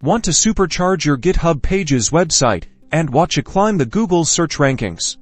Want to supercharge your GitHub Pages website and watch it climb the Google search rankings?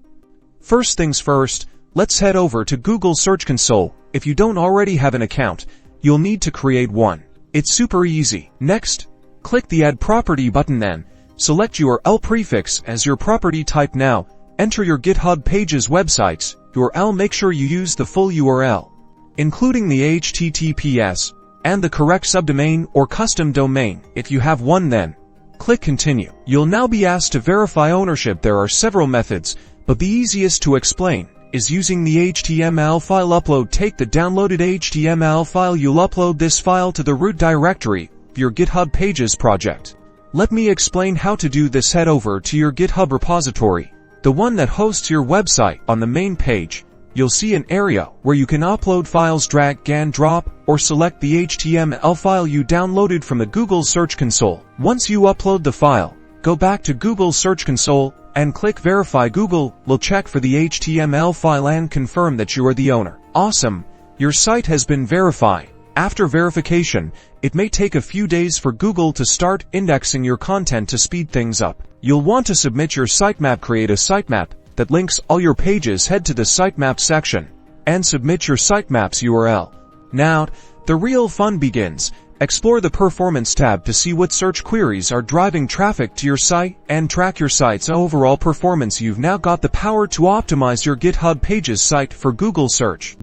First things first, let's head over to Google Search Console. If you don't already have an account, you'll need to create one. It's super easy. Next, click the Add Property button, then select URL prefix as your property type. Now, enter your GitHub Pages website's URL. Make sure you use the full URL, including the HTTPS and the correct subdomain or custom domain. If you have one, then click Continue. You'll now be asked to verify ownership. There are several methods, but the easiest to explain is using the HTML file upload. Take the downloaded HTML file. You'll upload this file to the root directory of your GitHub Pages project. Let me explain how to do this. Head over to your GitHub repository, the one that hosts your website. On the main page, you'll see an area where you can upload files. Drag and drop or select the HTML file you downloaded from the Google Search Console. Once you upload the file, go back to Google Search Console and click Verify. Google will check for the HTML file and confirm that you are the owner. Awesome! Your site has been verified. After verification, it may take a few days for Google to start indexing your content. To speed things up, you'll want to submit your sitemap. Create a sitemap that links all your pages. Head to the Sitemaps section and submit your sitemap's URL. Now, the real fun begins. Explore the Performance tab to see what search queries are driving traffic to your site and track your site's overall performance. You've now got the power to optimize your GitHub Pages site for Google search.